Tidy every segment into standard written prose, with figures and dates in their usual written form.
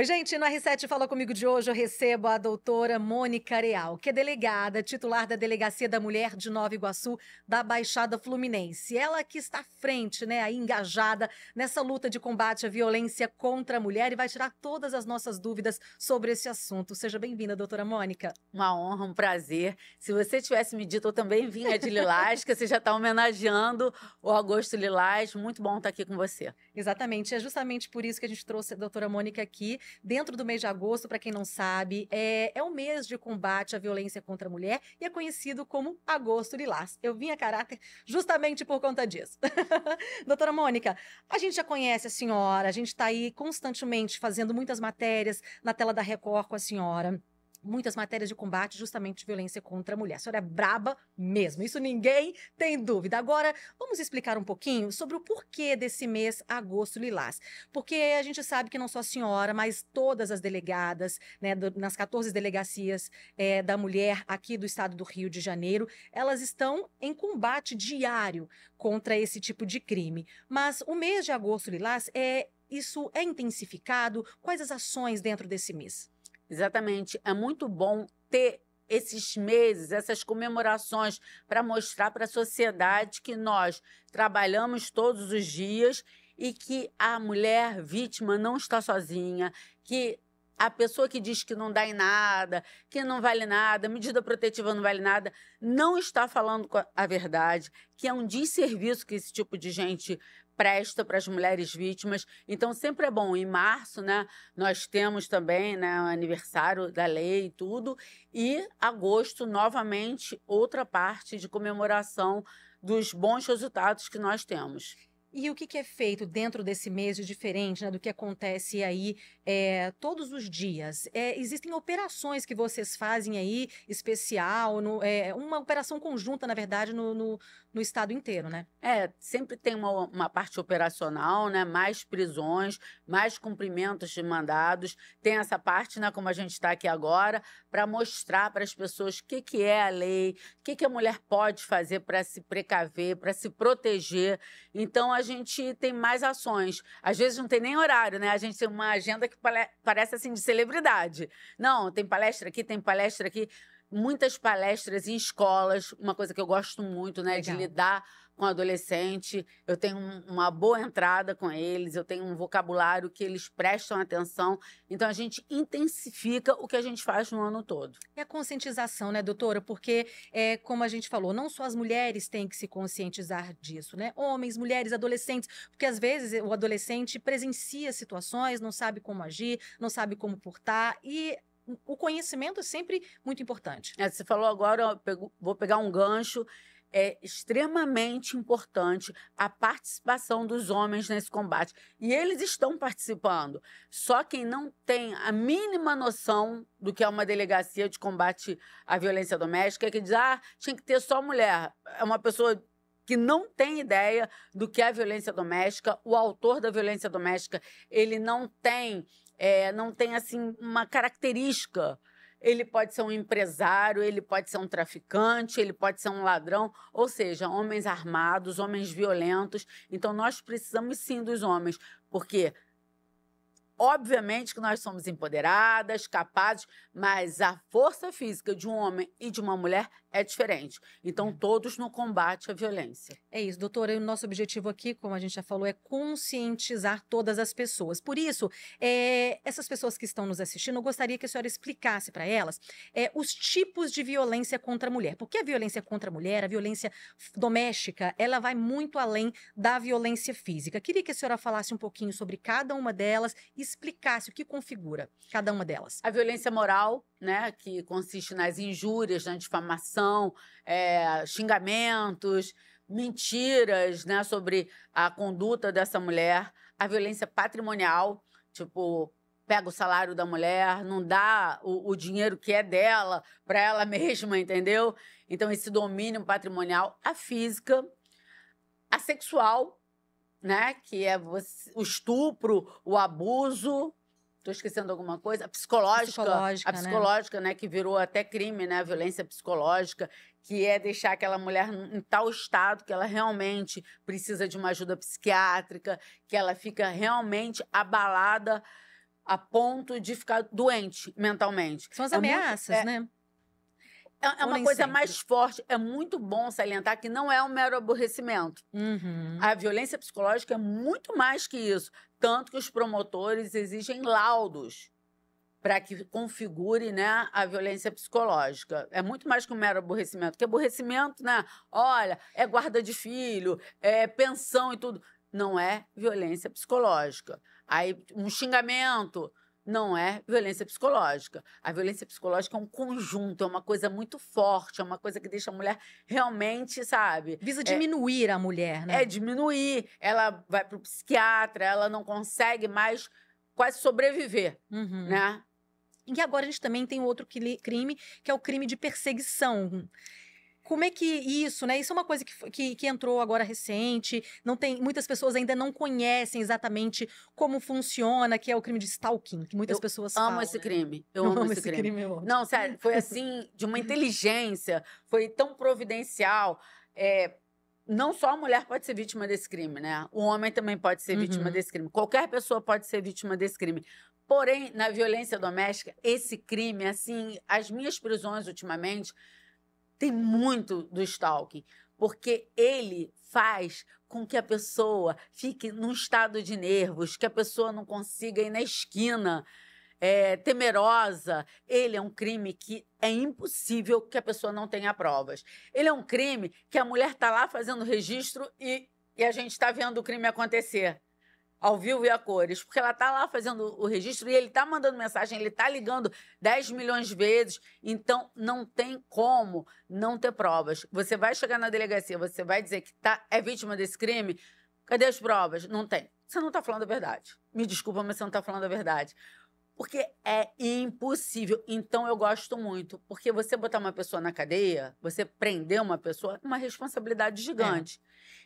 Oi, gente, no R7 Fala Comigo de hoje eu recebo a doutora Mônica Areal, que é delegada, titular da Delegacia da Mulher de Nova Iguaçu, da Baixada Fluminense. Ela que está à frente, né, aí engajada nessa luta de combate à violência contra a mulher e vai tirar todas as nossas dúvidas sobre esse assunto. Seja bem-vinda, doutora Mônica. Uma honra, um prazer. Se você tivesse me dito, eu também vinha de Lilás, que você já está homenageando o Agosto Lilás. Muito bom estar aqui com você. Exatamente, é justamente por isso que a gente trouxe a doutora Mônica aqui, dentro do mês de agosto, para quem não sabe, é o mês de combate à violência contra a mulher e é conhecido como Agosto Lilás. Eu vim a caráter justamente por conta disso. Doutora Mônica, a gente já conhece a senhora, a gente está aí constantemente fazendo muitas matérias na tela da Record com a senhora. Muitas matérias de combate justamente de violência contra a mulher. A senhora é braba mesmo, isso ninguém tem dúvida. Agora, vamos explicar um pouquinho sobre o porquê desse mês Agosto Lilás. Porque a gente sabe que não só a senhora, mas todas as delegadas, né, nas 14 delegacias da mulher aqui do estado do Rio de Janeiro, elas estão em combate diário contra esse tipo de crime. Mas o mês de Agosto Lilás, isso é intensificado? Quais as ações dentro desse mês? Exatamente. É muito bom ter esses meses, essas comemorações, para mostrar para a sociedade que nós trabalhamos todos os dias e que a mulher vítima não está sozinha, que a pessoa que diz que não dá em nada, que não vale nada, medida protetiva não vale nada, não está falando a verdade, que é um desserviço que esse tipo de gente presta para as mulheres vítimas. Então, sempre é bom. Em março, né, nós temos também, né, o aniversário da lei e tudo, e agosto, novamente, outra parte de comemoração dos bons resultados que nós temos. E o que é feito dentro desse mês de diferente, né, do que acontece aí todos os dias? Existem operações que vocês fazem aí, especial, uma operação conjunta, na verdade, no estado inteiro, né? Sempre tem uma parte operacional, né? Mais prisões, mais cumprimentos de mandados. Tem essa parte, né, como a gente está aqui agora, para mostrar para as pessoas o que é a lei, o que a mulher pode fazer para se precaver, para se proteger. Então, a gente tem mais ações. Às vezes não tem nem horário, né? A gente tem uma agenda que parece assim de celebridade. Não, tem palestra aqui, tem palestra aqui. Muitas palestras em escolas, uma coisa que eu gosto muito, né, de Legal. lidar com adolescente. Eu tenho uma boa entrada com eles, eu tenho um vocabulário que eles prestam atenção. Então, a gente intensifica o que a gente faz no ano todo. É a conscientização, né, doutora? Porque, como a gente falou, não só as mulheres têm que se conscientizar disso, né? Homens, mulheres, adolescentes, porque às vezes o adolescente presencia situações, não sabe como agir, não sabe como portar e o conhecimento é sempre muito importante. Você falou agora, vou pegar um gancho. É extremamente importante a participação dos homens nesse combate. E eles estão participando. Só quem não tem a mínima noção do que é uma delegacia de combate à violência doméstica é que diz, tinha que ter só mulher. É uma pessoa que não tem ideia do que é a violência doméstica. O autor da violência doméstica, ele não tem assim, uma característica. Ele pode ser um empresário, ele pode ser um traficante, ele pode ser um ladrão, ou seja, homens armados, homens violentos. Então, nós precisamos sim dos homens, porque obviamente que nós somos empoderadas, capazes, mas a força física de um homem e de uma mulher é diferente. Então, todos no combate à violência. É isso, doutora. E o nosso objetivo aqui, como a gente já falou, é conscientizar todas as pessoas. Por isso, essas pessoas que estão nos assistindo, eu gostaria que a senhora explicasse para elas os tipos de violência contra a mulher. Porque a violência contra a mulher, a violência doméstica, ela vai muito além da violência física. Queria que a senhora falasse um pouquinho sobre cada uma delas e explicasse o que configura cada uma delas. A violência moral, né, que consiste nas injúrias, na difamação, xingamentos, mentiras, né, sobre a conduta dessa mulher. A violência patrimonial, tipo, pega o salário da mulher, não dá o dinheiro que é dela para ela mesma, entendeu? Então, esse domínio patrimonial. A física, a sexual, né, que é o estupro, o abuso. Estou esquecendo alguma coisa? A psicológica, né, que virou até crime, né, a violência psicológica, que é deixar aquela mulher em tal estado que ela realmente precisa de uma ajuda psiquiátrica, que ela fica realmente abalada a ponto de ficar doente mentalmente. São as ameaças, né? É uma coisa mais forte. É muito bom salientar que não é um mero aborrecimento. Uhum. A violência psicológica é muito mais que isso. Tanto que os promotores exigem laudos para que configure, né, a violência psicológica. É muito mais que um mero aborrecimento. Porque aborrecimento, né? Olha, é guarda de filho, é pensão e tudo. Não é violência psicológica. Aí, um xingamento não é violência psicológica. A violência psicológica é um conjunto, é uma coisa muito forte, é uma coisa que deixa a mulher realmente, sabe? Visa diminuir a mulher, né? É diminuir. Ela vai para o psiquiatra, ela não consegue mais quase sobreviver, né? E agora a gente também tem outro crime, que é o crime de perseguição. Como é que isso, né? Isso é uma coisa que entrou agora recente. Não tem, muitas pessoas ainda não conhecem exatamente como funciona, que é o crime de stalking, que muitas pessoas falam. Eu amo esse né? crime. Eu amo esse crime. Não, sério, foi assim, de uma inteligência, foi tão providencial. Não só a mulher pode ser vítima desse crime, né? O homem também pode ser vítima desse crime. Qualquer pessoa pode ser vítima desse crime. Porém, na violência doméstica, esse crime, assim, as minhas prisões ultimamente tem muito do stalking, porque ele faz com que a pessoa fique num estado de nervos, que a pessoa não consiga ir na esquina, temerosa. Ele é um crime que é impossível que a pessoa não tenha provas. Ele é um crime que a mulher está lá fazendo registro e a gente está vendo o crime acontecer. Ao vivo e a cores, porque ela está lá fazendo o registro e ele está mandando mensagem, ele está ligando 10 milhões de vezes, então não tem como não ter provas. Você vai chegar na delegacia, você vai dizer que é vítima desse crime, cadê as provas? Não tem. Você não está falando a verdade. Me desculpa, mas você não está falando a verdade. Porque é impossível. Então, eu gosto muito. Porque você botar uma pessoa na cadeia, você prender uma pessoa, é uma responsabilidade gigante.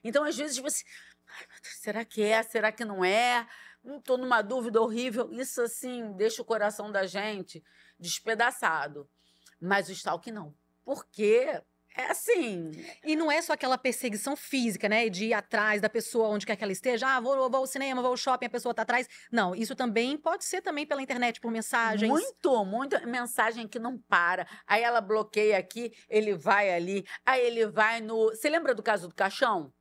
Então, às vezes, você... Ai, meu Deus, será que é? Será que não é? Estou numa dúvida horrível. Isso, assim, deixa o coração da gente despedaçado. Mas o stalking não. Porque é assim... E não é só aquela perseguição física, né? De ir atrás da pessoa onde quer que ela esteja. Ah, vou ao cinema, vou ao shopping, a pessoa tá atrás. Não, isso também pode ser também pela internet, por mensagens. Muito mensagem que não para. Aí ela bloqueia aqui, ele vai ali. Aí ele vai no... Você lembra do caso do caixão?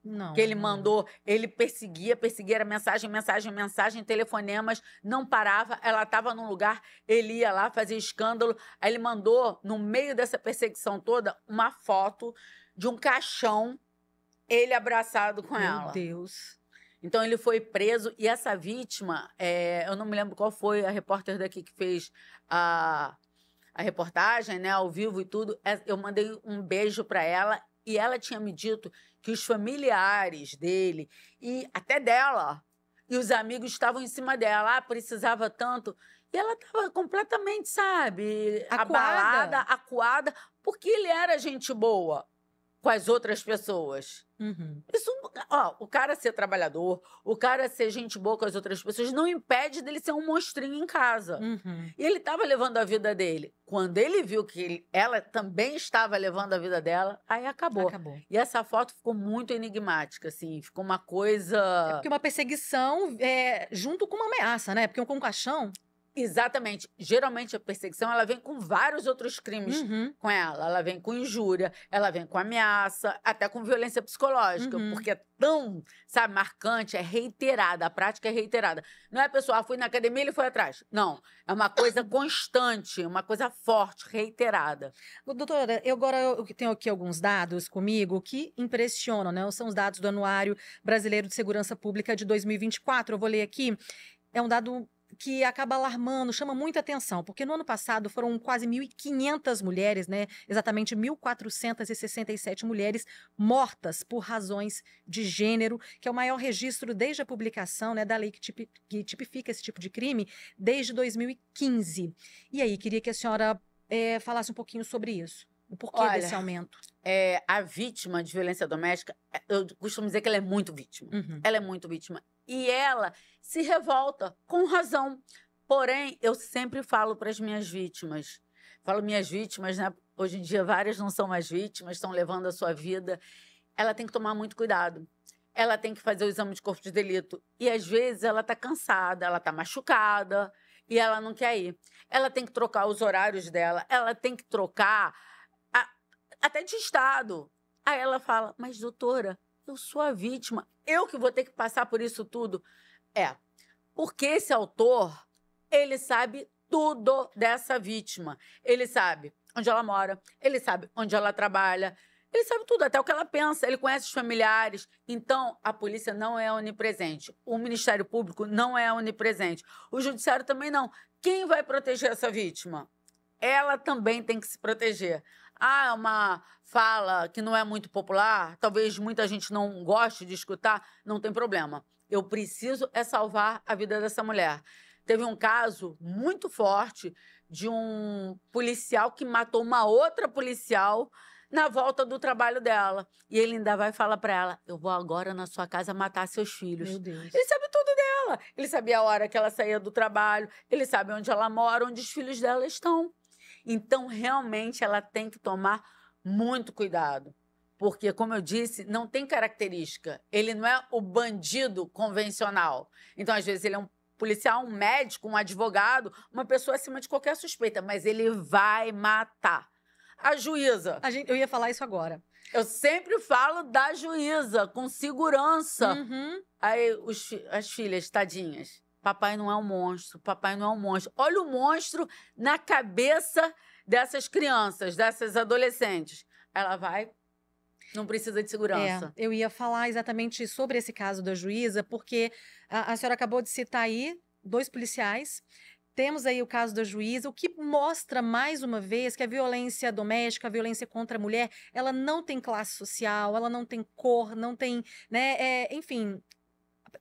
Não. Que ele mandou, ele perseguia, era mensagem, telefonemas, não parava, ela estava num lugar, ele ia lá, fazia escândalo, aí ele mandou, no meio dessa perseguição toda, uma foto de um caixão, ele abraçado com ela. Meu Deus. Então, ele foi preso, e essa vítima, eu não me lembro qual foi a repórter daqui que fez a reportagem, né, ao vivo e tudo, eu mandei um beijo para ela, e ela tinha me dito que os familiares dele e até dela e os amigos estavam em cima dela, precisava tanto. E ela estava completamente, sabe, abalada, acuada, porque ele era gente boa com as outras pessoas. Isso, o cara ser trabalhador, o cara ser gente boa com as outras pessoas, não impede dele ser um monstrinho em casa. E ele estava levando a vida dele. Quando ele viu que ela também estava levando a vida dela, aí acabou. E essa foto ficou muito enigmática, assim, ficou uma coisa... É porque uma perseguição junto com uma ameaça, né? Porque com um caixão... Exatamente. Geralmente a perseguição ela vem com vários outros crimes com ela. Ela vem com injúria, ela vem com ameaça, até com violência psicológica, porque é tão, sabe, marcante, é reiterada, a prática é reiterada. Não é a pessoa, fui na academia e ele foi atrás. Não, é uma coisa constante, uma coisa forte, reiterada. Doutora, eu tenho aqui alguns dados comigo que impressionam, né? São os dados do Anuário Brasileiro de Segurança Pública de 2024. Eu vou ler aqui. É um dado que acaba alarmando, chama muita atenção, porque no ano passado foram quase 1.500 mulheres, né? Exatamente 1.467 mulheres mortas por razões de gênero, que é o maior registro desde a publicação, né, da lei que tipifica esse tipo de crime desde 2015. E aí, queria que a senhora falasse um pouquinho sobre isso. O porquê desse aumento? A vítima de violência doméstica, eu costumo dizer que ela é muito vítima. Ela é muito vítima. E ela se revolta, com razão. Porém, eu sempre falo para as minhas vítimas. Falo minhas vítimas, né? Hoje em dia, várias não são mais vítimas, estão levando a sua vida. Ela tem que tomar muito cuidado. ela tem que fazer o exame de corpo de delito. E, às vezes, ela está cansada, ela está machucada e ela não quer ir. Ela tem que trocar os horários dela, ela tem que trocar até de estado. Aí ela fala, mas, doutora, eu sou a vítima, eu que vou ter que passar por isso tudo. Porque esse autor, ele sabe tudo dessa vítima. Ele sabe onde ela mora, ele sabe onde ela trabalha, ele sabe tudo, até o que ela pensa, ele conhece os familiares. Então, a polícia não é onipresente, o Ministério Público não é onipresente, o Judiciário também não. Quem vai proteger essa vítima? Ela também tem que se proteger. É uma fala que não é muito popular, talvez muita gente não goste de escutar, não tem problema. Eu preciso salvar a vida dessa mulher. Teve um caso muito forte de um policial que matou uma outra policial na volta do trabalho dela. E ele ainda vai falar para ela, eu vou agora na sua casa matar seus filhos. Meu Deus. Ele sabe tudo dela. Ele sabia a hora que ela saía do trabalho, ele sabe onde ela mora, onde os filhos dela estão. Então, realmente, ela tem que tomar muito cuidado. Porque, como eu disse, não tem característica. Ele não é o bandido convencional. Então, às vezes, ele é um policial, um médico, um advogado, uma pessoa acima de qualquer suspeita, mas ele vai matar. A juíza. Eu ia falar isso agora. Eu sempre falo da juíza, com segurança. Uhum. Aí, as filhas, tadinhas. Papai não é um monstro, papai não é um monstro. Olha o monstro na cabeça dessas crianças, dessas adolescentes. Ela vai, não precisa de segurança. Eu ia falar exatamente sobre esse caso da juíza, porque a senhora acabou de citar aí 2 policiais. Temos aí o caso da juíza, o que mostra, mais uma vez, que a violência doméstica, a violência contra a mulher, ela não tem classe social, ela não tem cor, não tem, né, enfim,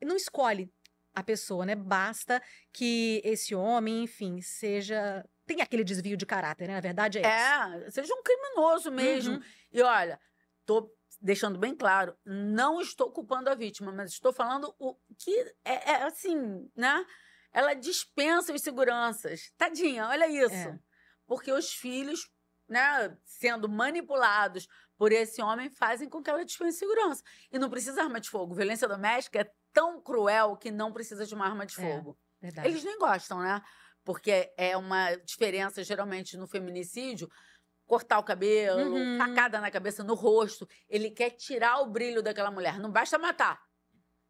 não escolhe a pessoa, né? Basta que esse homem, enfim, tem aquele desvio de caráter, né? Na verdade é isso. Seja um criminoso mesmo. Uhum. E olha, tô deixando bem claro, não estou culpando a vítima, mas estou falando o que é assim, né? Ela dispensa os seguranças. Tadinha, olha isso. Porque os filhos, né, sendo manipulados por esse homem, fazem com que ela dispense segurança. E não precisa arma de fogo. Violência doméstica é tão cruel que não precisa de uma arma de fogo. Verdade. Eles nem gostam, né? Porque é uma diferença, geralmente, no feminicídio, cortar o cabelo, facada na cabeça, no rosto. Ele quer tirar o brilho daquela mulher. Não basta matar.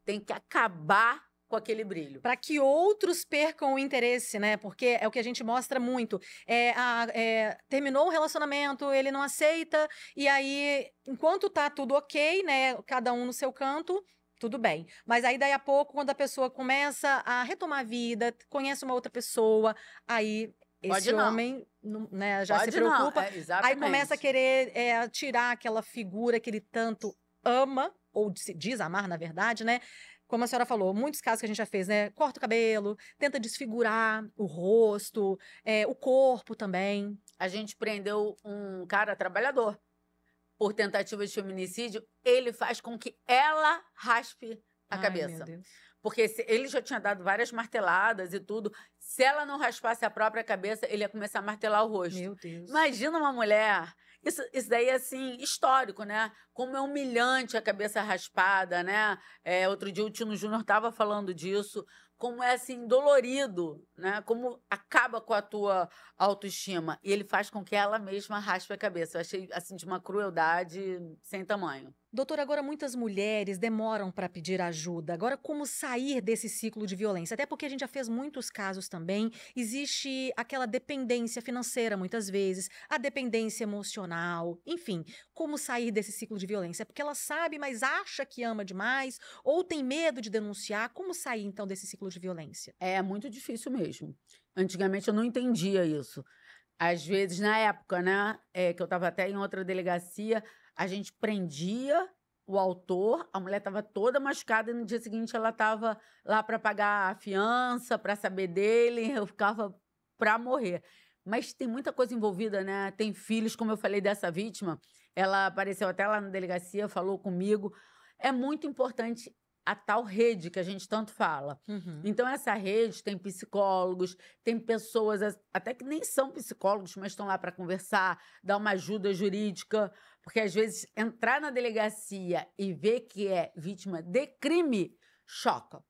Tem que acabar com aquele brilho. Para que outros percam o interesse, né? Porque é o que a gente mostra muito. Terminou o relacionamento, ele não aceita, e aí, enquanto tá tudo ok, né? Cada um no seu canto, tudo bem. Mas aí, daí a pouco, quando a pessoa começa a retomar a vida, conhece uma outra pessoa, aí esse homem, né, já se preocupa. Aí começa a querer tirar aquela figura que ele tanto ama, ou diz amar, na verdade, né? Como a senhora falou, muitos casos que a gente já fez, né? Corta o cabelo, tenta desfigurar o rosto, o corpo também. A gente prendeu um cara trabalhador por tentativa de feminicídio. Ele faz com que ela raspe a cabeça. Meu Deus. Porque ele já tinha dado várias marteladas e tudo. Se ela não raspasse a própria cabeça, ele ia começar a martelar o rosto. Meu Deus. Imagina uma mulher... Isso daí é, assim, histórico, né? Como é humilhante a cabeça raspada, né? Outro dia o Tino Júnior estava falando disso. Como é, assim, dolorido, né? Como acaba com a tua autoestima. E ele faz com que ela mesma raspe a cabeça. Eu achei, assim, de uma crueldade sem tamanho. Doutora, agora muitas mulheres demoram para pedir ajuda. Agora, como sair desse ciclo de violência? Até porque a gente já fez muitos casos também. Existe aquela dependência financeira, muitas vezes, a dependência emocional, enfim. Como sair desse ciclo de violência? É porque ela sabe, mas acha que ama demais ou tem medo de denunciar. Como sair, então, desse ciclo de violência? É muito difícil mesmo. Antigamente eu não entendia isso. Às vezes, na época, né, que eu estava até em outra delegacia, a gente prendia o autor, a mulher estava toda machucada e no dia seguinte ela estava lá para pagar a fiança, para saber dele, eu ficava para morrer. Mas tem muita coisa envolvida, né? Tem filhos, como eu falei dessa vítima, ela apareceu até lá na delegacia, falou comigo. É muito importante a tal rede que a gente tanto fala. Então, essa rede tem psicólogos, tem pessoas até que nem são psicólogos, mas estão lá para conversar, dar uma ajuda jurídica Porque, às vezes, entrar na delegacia e ver que é vítima de crime choca.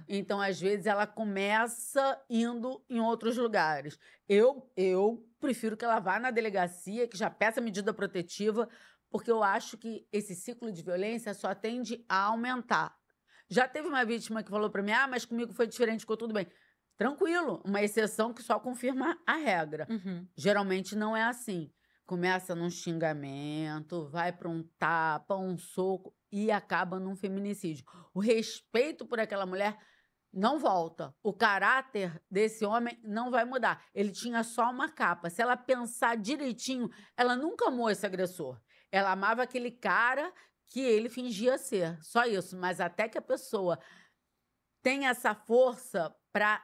Então, às vezes, ela começa indo em outros lugares. Eu prefiro que ela vá na delegacia, que já peça medida protetiva, porque eu acho que esse ciclo de violência só tende a aumentar. Já teve uma vítima que falou para mim, mas comigo foi diferente, ficou tudo bem. Tranquilo, uma exceção que só confirma a regra. Geralmente não é assim. Começa num xingamento, vai para um tapa, um soco e acaba num feminicídio. O respeito por aquela mulher não volta. O caráter desse homem não vai mudar. Ele tinha só uma capa. Se ela pensar direitinho, ela nunca amou esse agressor. Ela amava aquele cara que ele fingia ser. Só isso. Mas até que a pessoa tenha essa força para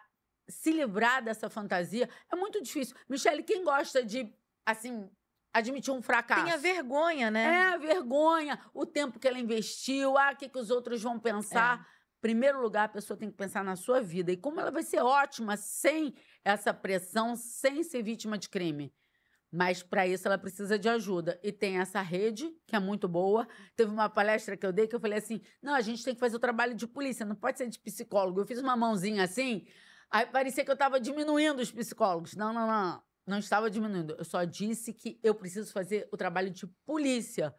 se livrar dessa fantasia, é muito difícil. Michele, quem gosta de, assim, admitir um fracasso? Tem a vergonha, né? É, a vergonha, o tempo que ela investiu, o que os outros vão pensar. Em primeiro lugar, a pessoa tem que pensar na sua vida. E como ela vai ser ótima sem essa pressão, sem ser vítima de crime. Mas, para isso, ela precisa de ajuda. E tem essa rede, que é muito boa. Teve uma palestra que eu dei que eu falei assim, não, a gente tem que fazer o trabalho de polícia, não pode ser de psicólogo. Eu fiz uma mãozinha assim, aí parecia que eu estava diminuindo os psicólogos. Não. Não estava diminuindo. Eu só disse que eu preciso fazer o trabalho de polícia.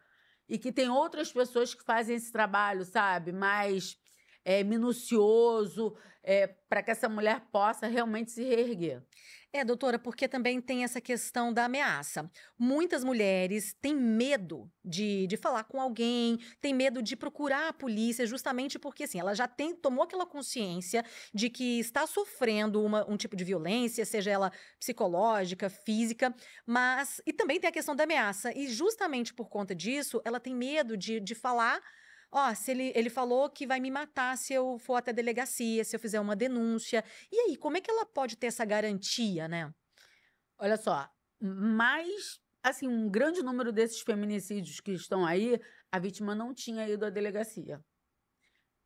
E que tem outras pessoas que fazem esse trabalho, sabe? Mais minucioso, para que essa mulher possa realmente se reerguer. Doutora, porque também tem essa questão da ameaça. Muitas mulheres têm medo de falar com alguém, têm medo de procurar a polícia, justamente porque assim, ela já tomou aquela consciência de que está sofrendo um tipo de violência, seja ela psicológica, física, e também tem a questão da ameaça. E justamente por conta disso, ela tem medo de falar. Se ele falou que vai me matar se eu for até a delegacia, se eu fizer uma denúncia. E aí, como é que ela pode ter essa garantia, né? Olha só, mas, assim, um grande número desses feminicídios que estão aí, a vítima não tinha ido à delegacia.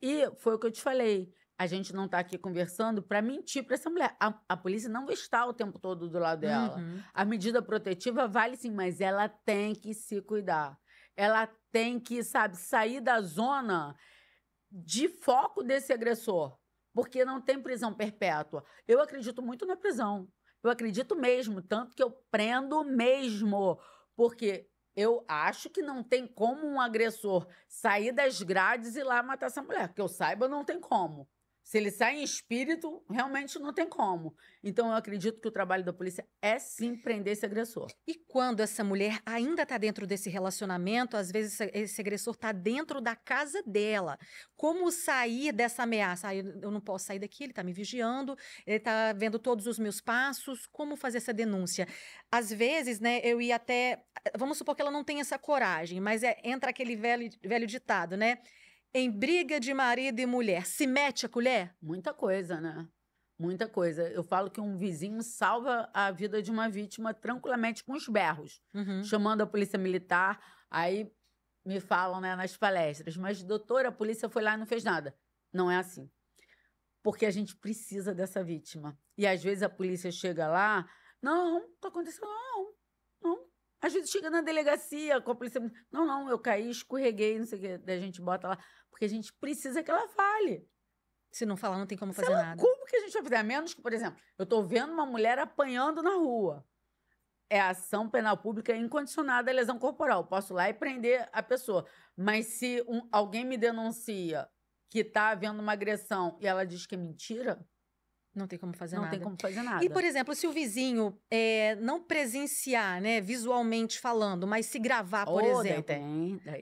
E foi o que eu te falei, a gente não está aqui conversando para mentir para essa mulher. A polícia não vai estar o tempo todo do lado dela. A medida protetiva vale sim, mas ela tem que se cuidar. Ela tem que, sair da zona de foco desse agressor, porque não tem prisão perpétua. Eu acredito muito na prisão. Eu acredito mesmo, tanto que eu prendo mesmo, porque eu acho que não tem como um agressor sair das grades e ir lá matar essa mulher. Que eu saiba, não tem como. Se ele sai em espírito, realmente não tem como. Então, eu acredito que o trabalho da polícia é, sim, prender esse agressor. E quando essa mulher ainda está dentro desse relacionamento, às vezes esse agressor está dentro da casa dela. Como sair dessa ameaça? Eu não posso sair daqui, ele está me vigiando, ele está vendo todos os meus passos. Como fazer essa denúncia? Às vezes, né, eu ia até... Vamos supor que ela não tem essa coragem, mas entra aquele velho ditado, né? Em briga de marido e mulher, se mete a colher? Muita coisa, né? Muita coisa. Eu falo que um vizinho salva a vida de uma vítima tranquilamente com os berros, chamando a polícia militar. Aí me falam, né, nas palestras, mas doutora, a polícia foi lá e não fez nada. Não é assim. Porque a gente precisa dessa vítima. E às vezes a polícia chega lá, não tá acontecendo, não. Às vezes chega na delegacia com a polícia, não, eu caí, escorreguei, não sei o que, daí a gente bota lá, porque a gente precisa que ela fale. Se não falar, não tem como fazer nada. Como que a gente vai fazer? A menos que, por exemplo, eu estou vendo uma mulher apanhando na rua. É ação penal pública incondicionada à lesão corporal. Posso ir lá e prender a pessoa. Mas se alguém me denuncia que está havendo uma agressão e ela diz que é mentira... Não tem como fazer nada. Não tem como fazer nada. E, por exemplo, se o vizinho não presenciar, né, visualmente falando, mas se gravar, por exemplo.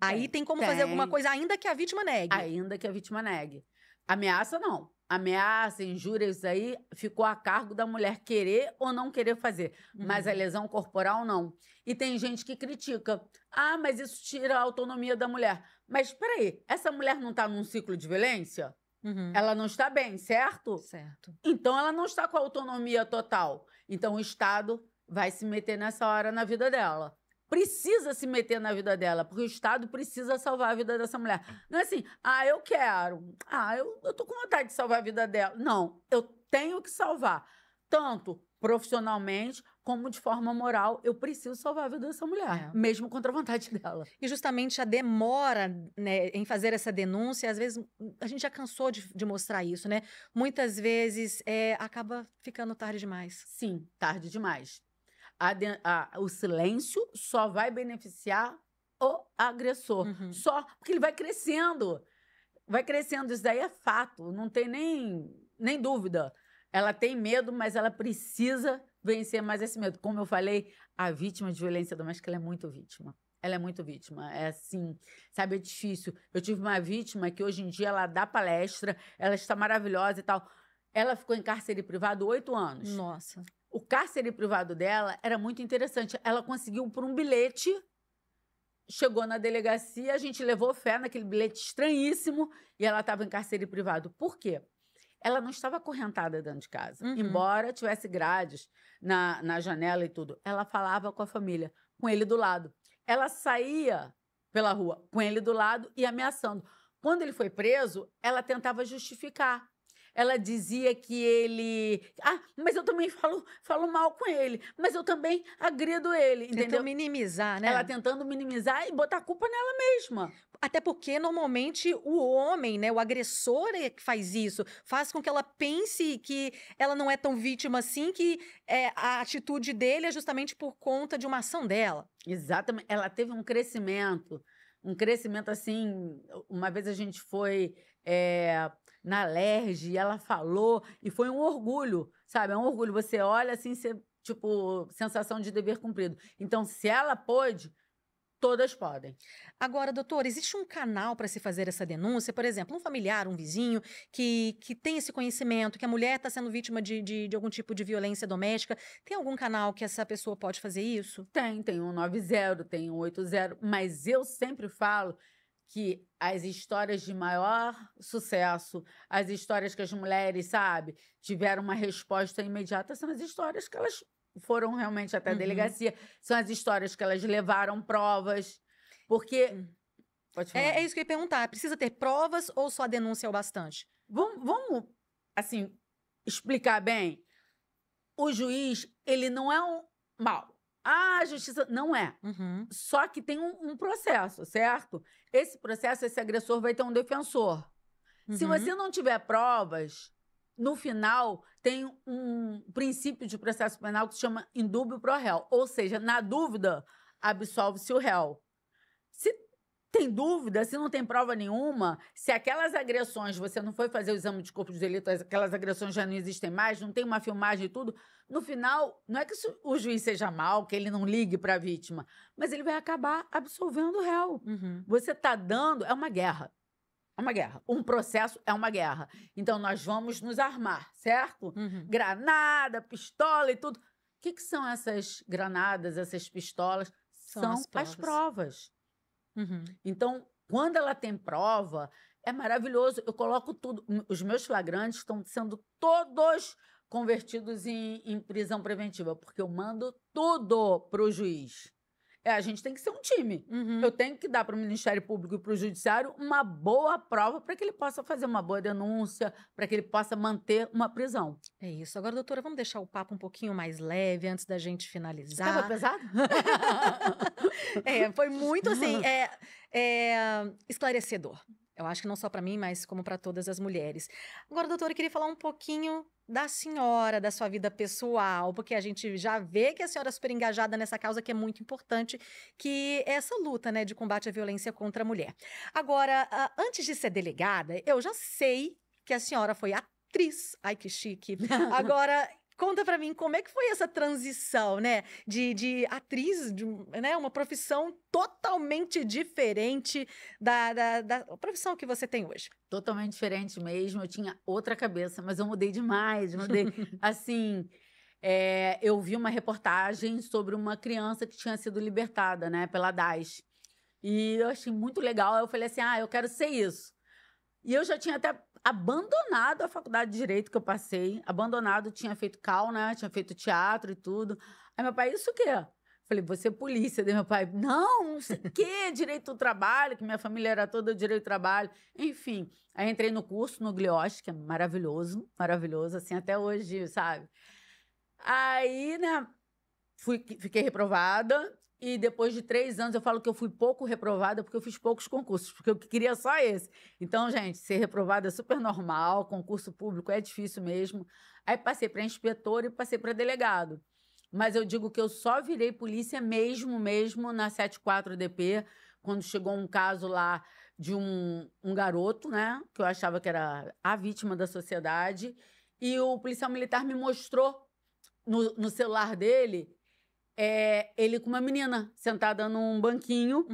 Aí tem como fazer alguma coisa, ainda que a vítima negue. Ainda que a vítima negue. Ameaça, não. Ameaça, injúria, isso aí ficou a cargo da mulher querer ou não querer fazer. Mas a lesão corporal, não. E tem gente que critica. Mas isso tira a autonomia da mulher. Mas, peraí, essa mulher não está num ciclo de violência? Ela não está bem, certo? Certo. Então, ela não está com a autonomia total. Então, o Estado vai se meter nessa hora na vida dela. Precisa se meter na vida dela, porque o Estado precisa salvar a vida dessa mulher. Não é assim, eu quero. Eu tô com vontade de salvar a vida dela. Não, eu tenho que salvar. Tanto profissionalmente, como de forma moral, eu preciso salvar a vida dessa mulher, mesmo contra a vontade dela. E justamente a demora, né, em fazer essa denúncia, às vezes a gente já cansou de mostrar isso, né? Muitas vezes acaba ficando tarde demais. Sim, tarde demais. O silêncio só vai beneficiar o agressor. Uhum. Só porque ele vai crescendo. Vai crescendo. Isso daí é fato. Não tem nem dúvida. Ela tem medo, mas ela precisa vencer mais esse medo. Como eu falei, a vítima de violência doméstica, ela é muito vítima. Ela é muito vítima. É assim, sabe, é difícil. Eu tive uma vítima que hoje em dia ela dá palestra, ela está maravilhosa e tal. Ela ficou em cárcere privado 8 anos. Nossa. O cárcere privado dela era muito interessante. Ela conseguiu por um bilhete, chegou na delegacia, a gente levou fé naquele bilhete estranhíssimo e ela estava em cárcere privado. Por quê? Ela não estava acorrentada dentro de casa. Uhum. Embora tivesse grades na janela e tudo. Ela falava com a família, com ele do lado. Ela saía pela rua com ele do lado e ameaçando. Quando ele foi preso, ela tentava justificar. Ela dizia que ele... mas eu também falo mal com ele. Mas eu também agrido ele, entendeu? Tentou minimizar, né? Ela tentando minimizar e botar a culpa nela mesma. Até porque, normalmente, o homem, né, o agressor é que faz isso. Faz com que ela pense que ela não é tão vítima assim, que a atitude dele é justamente por conta de uma ação dela. Exatamente. Ela teve um crescimento assim... Uma vez a gente foi na Alerj e ela falou, e foi um orgulho, sabe? É um orgulho. Você olha assim, você, tipo, sensação de dever cumprido. Então, se ela pôde, todas podem. Agora, doutora, existe um canal para se fazer essa denúncia? Por exemplo, um familiar, um vizinho que tem esse conhecimento, que a mulher está sendo vítima de algum tipo de violência doméstica. Tem algum canal que essa pessoa pode fazer isso? Tem 190, tem 180, mas eu sempre falo que as histórias de maior sucesso, as histórias que as mulheres, sabe, tiveram uma resposta imediata, são as histórias que elas foram realmente até a delegacia, são as histórias que elas levaram provas, porque... Pode falar. É isso que eu ia perguntar, precisa ter provas ou só a denúncia é o bastante? Vamos assim, explicar bem. O juiz, ele não é um mau. A justiça não é. Uhum. Só que tem um processo, certo? Esse processo, esse agressor vai ter um defensor. Se você não tiver provas, no final tem um princípio de processo penal que se chama indúbio pro réu. Ou seja, na dúvida, absolve-se o réu. Se tem dúvida, se não tem prova nenhuma, se aquelas agressões, você não foi fazer o exame de corpo de delito, aquelas agressões já não existem mais, não tem uma filmagem e tudo, no final, não é que o juiz seja mau, que ele não ligue para a vítima, mas ele vai acabar absolvendo o réu. Você está dando... É uma guerra. É uma guerra. Um processo é uma guerra. Então, nós vamos nos armar, certo? Granada, pistola e tudo. O que são essas granadas, essas pistolas? São as provas. Então, quando ela tem prova, é maravilhoso. Eu coloco tudo. Os meus flagrantes estão sendo todos convertidos em prisão preventiva, porque eu mando tudo para o juiz. A gente tem que ser um time. Eu tenho que dar para o Ministério Público e para o Judiciário uma boa prova para que ele possa fazer uma boa denúncia, para que ele possa manter uma prisão. É isso. Agora, doutora, vamos deixar o papo um pouquinho mais leve antes da gente finalizar. Estava pesado? Foi muito, assim, esclarecedor. Eu acho que não só para mim, mas como para todas as mulheres. Agora, doutora, eu queria falar um pouquinho da senhora, da sua vida pessoal, porque a gente já vê que a senhora é super engajada nessa causa que é muito importante, que é essa luta, né, de combate à violência contra a mulher. Agora, antes de ser delegada, eu já sei que a senhora foi atriz. Ai, que chique. Agora... Conta pra mim como é que foi essa transição, né? De atriz, né? Uma profissão totalmente diferente da profissão que você tem hoje. Totalmente diferente mesmo. Eu tinha outra cabeça, mas eu mudei demais. Mudei. Assim, eu vi uma reportagem sobre uma criança que tinha sido libertada, né? Pela DAS. E eu achei muito legal. Eu falei assim, eu quero ser isso. E eu já tinha até abandonado a faculdade de Direito que eu passei. Abandonado, tinha feito CAL, né? Tinha feito teatro e tudo. Aí meu pai, isso o quê? Falei, você é polícia. Daí meu pai, não sei o quê, direito do trabalho, que minha família era toda direito do trabalho. Enfim, aí entrei no curso, no Glioche, que é maravilhoso, maravilhoso, assim, até hoje, sabe? Aí, né, fiquei reprovada. E depois de 3 anos, eu falo que eu fui pouco reprovada porque eu fiz poucos concursos, porque eu queria só esse. Então, gente, ser reprovada é super normal, concurso público é difícil mesmo. Aí passei para inspetor e passei para delegado. Mas eu digo que eu só virei polícia mesmo na 74 DP, quando chegou um caso lá de um garoto, né, que eu achava que era a vítima da sociedade, e o policial militar me mostrou no celular dele ele com uma menina sentada num banquinho,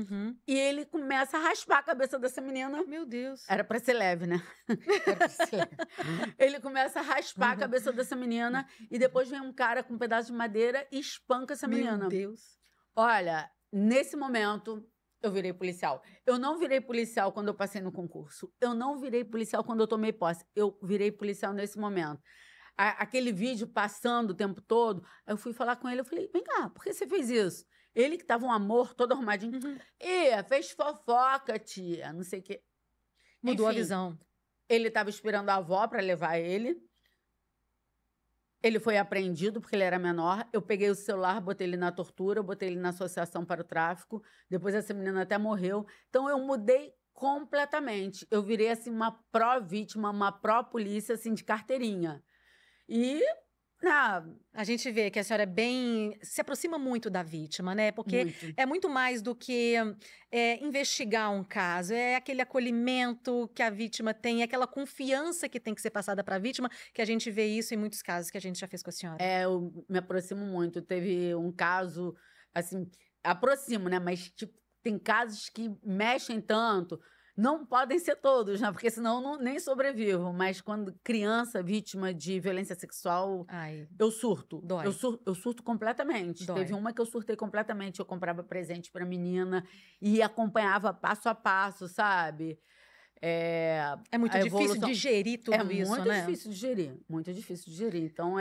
e ele começa a raspar a cabeça dessa menina. Meu Deus. Era pra ser leve, né? Era pra ser leve. Ele começa a raspar a cabeça dessa menina, e depois vem um cara com um pedaço de madeira e espanca essa menina. Meu Deus. Olha, nesse momento, eu virei policial. Eu não virei policial quando eu passei no concurso. Eu não virei policial quando eu tomei posse. Eu virei policial nesse momento. Aquele vídeo passando o tempo todo, eu fui falar com ele, eu falei, vem cá, por que você fez isso? Ele que tava um amor, todo arrumadinho. Fez fofoca, tia, não sei o quê. Mudou Enfim, a visão. Ele tava esperando a avó para levar ele. Ele foi apreendido porque ele era menor. Eu peguei o celular, botei ele na tortura, botei ele na associação para o tráfico. Depois essa menina até morreu. Então eu mudei completamente. Eu virei assim uma pró-vítima, uma pró-polícia assim de carteirinha. E a gente vê que a senhora se aproxima muito da vítima, né? Porque é muito mais do que investigar um caso, é aquele acolhimento que a vítima tem, é aquela confiança que tem que ser passada para a vítima, que a gente vê isso em muitos casos que a gente já fez com a senhora. Eu me aproximo muito. Teve um caso, assim, aproximo, né? Mas tipo, tem casos que mexem tanto. Não podem ser todos, né? Porque senão nem sobrevivo. Mas quando criança vítima de violência sexual, eu surto. Dói. Eu surto completamente. Dói. Teve uma que eu surtei completamente. Eu comprava presente pra menina e acompanhava passo a passo, sabe? É muito difícil digerir tudo isso, né? É muito difícil digerir. Muito difícil digerir. Então,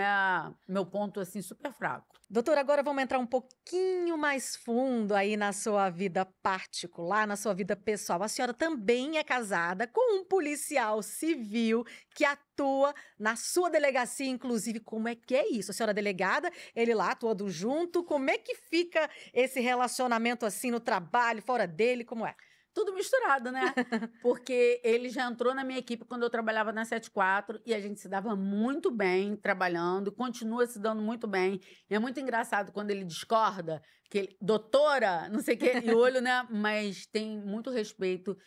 meu ponto, assim, super fraco. Doutora, agora vamos entrar um pouquinho mais fundo aí na sua vida particular, na sua vida pessoal. A senhora também é casada com um policial civil que atua na sua delegacia, inclusive. Como é que é isso? A senhora é delegada, ele lá atuando junto. Como é que fica esse relacionamento assim no trabalho, fora dele? Como é? Tudo misturado, né? Porque ele já entrou na minha equipe quando eu trabalhava na 74 e a gente se dava muito bem trabalhando, continua se dando muito bem. E é muito engraçado quando ele discorda, que ele, doutora, não sei o quê, e o olho, né? Mas tem muito respeito.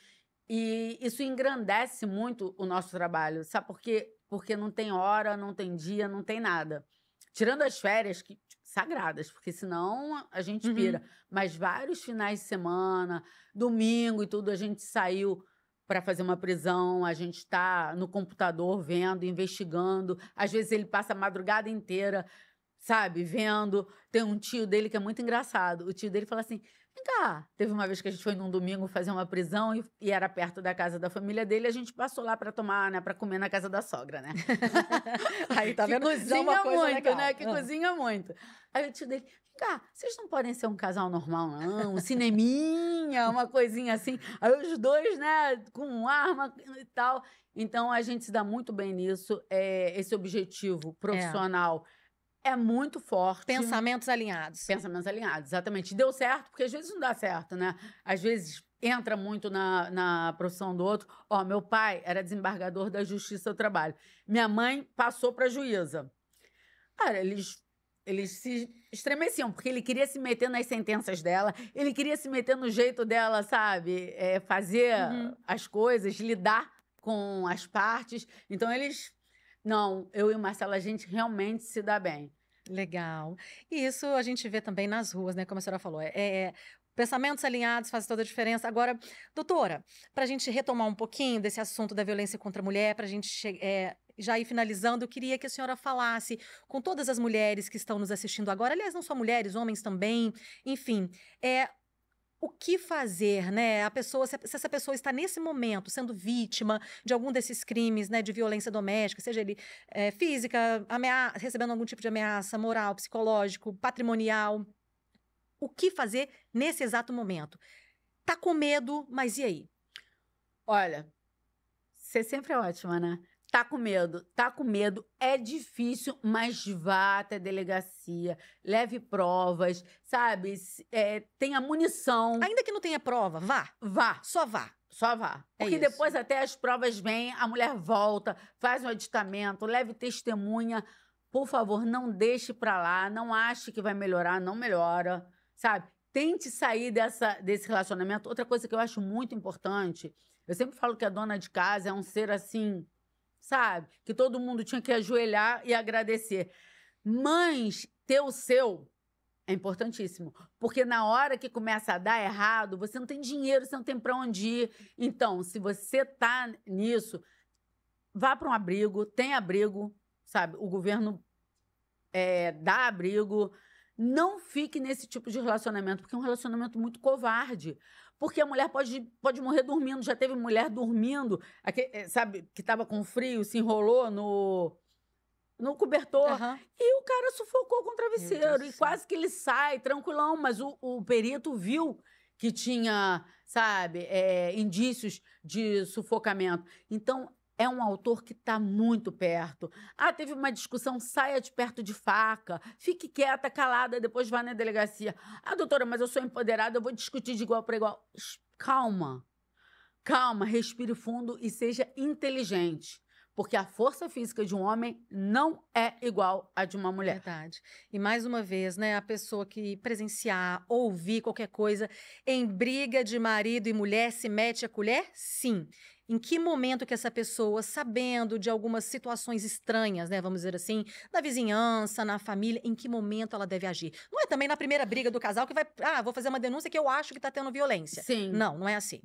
E isso engrandece muito o nosso trabalho, sabe por quê? Porque não tem hora, não tem dia, não tem nada. Tirando as férias, que sagradas, porque senão a gente pira. Mas vários finais de semana, domingo e tudo, a gente saiu para fazer uma prisão, a gente está no computador vendo, investigando. Às vezes ele passa a madrugada inteira, sabe, vendo. Tem um tio dele que é muito engraçado. O tio dele fala assim, vem cá. Teve uma vez que a gente foi num domingo fazer uma prisão e era perto da casa da família dele, a gente passou lá para tomar, né, para comer na casa da sogra, né? Aí tá vendo? Que cozinha uma coisa muito, legal. né? Que cozinha muito. Aí o tio dele, vem cá, vocês não podem ser um casal normal, não? Um cineminha, uma coisinha assim. Aí os dois, né, com arma e tal. Então a gente se dá muito bem nisso. Esse objetivo profissional é muito forte. Pensamentos alinhados. Pensamentos alinhados, exatamente. Deu certo, porque às vezes não dá certo, né? Às vezes entra muito na profissão do outro. Ó, meu pai era desembargador da Justiça do Trabalho. Minha mãe passou para juíza. Cara, eles se estremeciam, porque ele queria se meter nas sentenças dela, ele queria se meter no jeito dela, sabe? Fazer as coisas, lidar com as partes. Então, Não, eu e o Marcelo, a gente realmente se dá bem. Legal. E isso a gente vê também nas ruas, né? Como a senhora falou. Pensamentos alinhados fazem toda a diferença. Agora, doutora, para a gente retomar um pouquinho desse assunto da violência contra a mulher, para a gente já ir finalizando, eu queria que a senhora falasse com todas as mulheres que estão nos assistindo agora, aliás, não só mulheres, homens também, enfim, o que fazer, né? Se essa pessoa está nesse momento sendo vítima de algum desses crimes, né, de violência doméstica, seja ele física, recebendo algum tipo de ameaça moral, psicológico, patrimonial, o que fazer nesse exato momento? Tá com medo, mas e aí? Olha, você sempre é ótima, né? Tá com medo, é difícil, mas vá até a delegacia, leve provas, sabe? Tenha munição. Ainda que não tenha prova, vá. Vá. Só vá. Só vá. Porque isso. depois até as provas vêm, a mulher volta, faz um aditamento, leve testemunha. Por favor, não deixe pra lá, não ache que vai melhorar, não melhora, sabe? Tente sair desse relacionamento. Outra coisa que eu acho muito importante, eu sempre falo que a dona de casa é um ser assim, sabe? Que todo mundo tinha que ajoelhar e agradecer. Mas ter o seu é importantíssimo. Porque na hora que começa a dar errado, você não tem dinheiro, você não tem para onde ir. Então, se você tá nisso, vá para um abrigo, tem abrigo, sabe? O governo dá abrigo. Não fique nesse tipo de relacionamento, porque é um relacionamento muito covarde. Porque a mulher pode morrer dormindo. Já teve mulher dormindo, sabe, que estava com frio, se enrolou no cobertor. Aham. E o cara sufocou com o travesseiro. Meu Deus E do céu. quase que ele sai, tranquilão. Mas o perito viu que tinha, sabe, indícios de sufocamento. Então, é um autor que está muito perto. Ah, teve uma discussão, saia de perto de faca. Fique quieta, calada, depois vá na delegacia. Ah, doutora, mas eu sou empoderada, eu vou discutir de igual para igual. Calma. Calma, respire fundo e seja inteligente. Porque a força física de um homem não é igual à de uma mulher. Verdade. E mais uma vez, né, a pessoa que presenciar, ouvir qualquer coisa em briga de marido e mulher se mete a colher? Sim. Em que momento que essa pessoa, sabendo de algumas situações estranhas, né, vamos dizer assim, da vizinhança, na família, em que momento ela deve agir? Não é também na primeira briga do casal que vai, vou fazer uma denúncia que eu acho que tá tendo violência. Sim. Não, não é assim.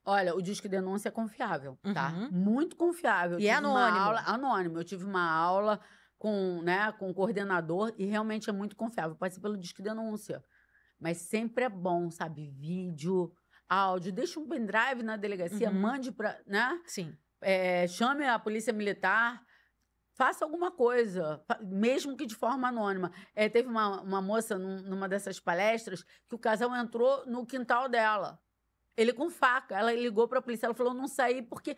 Olha, o Disque Denúncia é confiável, tá? Uhum. Muito confiável. E é anônimo. Anônimo. Eu tive uma aula com o coordenador e realmente é muito confiável. Pode ser pelo Disque Denúncia. Mas sempre é bom, sabe? Vídeo, áudio. Deixa um pendrive na delegacia, mande para, né? Sim. Chame a polícia militar. Faça alguma coisa, mesmo que de forma anônima. Teve uma moça numa dessas palestras que o casal entrou no quintal dela. Ele com faca. Ela ligou para a polícia. Ela falou, não saí porque...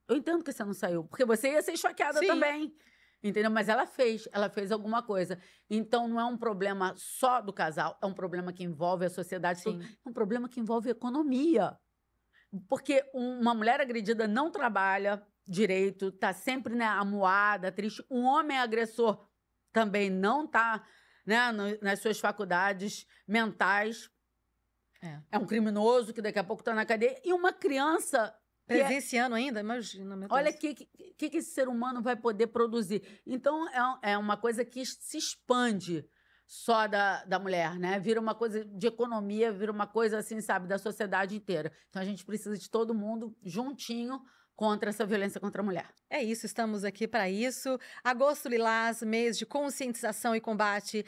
Eu entendo que você não saiu. Porque você ia ser esfaqueada também. Entendeu? Mas ela fez alguma coisa. Então, não é um problema só do casal. É um problema que envolve a sociedade. Sim. É um problema que envolve a economia. Porque uma mulher agredida não trabalha direito. Está sempre, né, amuada, triste. Um homem agressor também não está, né, nas suas faculdades mentais. É um criminoso que daqui a pouco está na cadeia. E uma criança... Presenciando ainda? Imagina, meu Deus. Olha o que esse ser humano vai poder produzir. Então, é uma coisa que se expande só da mulher, né? Vira uma coisa de economia, vira uma coisa, assim, sabe, da sociedade inteira. Então, a gente precisa de todo mundo juntinho contra essa violência contra a mulher. É isso, estamos aqui para isso. Agosto Lilás, mês de conscientização e combate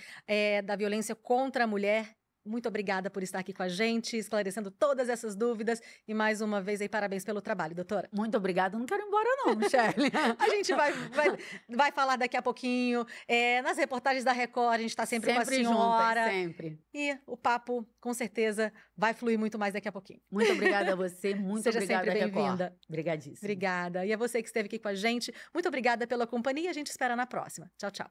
da violência contra a mulher. Muito obrigada por estar aqui com a gente, esclarecendo todas essas dúvidas. E mais uma vez aí, parabéns pelo trabalho, doutora. Muito obrigada. Não quero ir embora não, Michele. A gente vai falar daqui a pouquinho. Nas reportagens da Record, a gente está sempre com a senhora. Juntas, sempre. E o papo, com certeza, vai fluir muito mais daqui a pouquinho. Muito obrigada a você. Muito Seja obrigada, sempre bem-vinda. Obrigadíssima. Obrigada. E a você que esteve aqui com a gente, muito obrigada pela companhia. A gente espera na próxima. Tchau, tchau.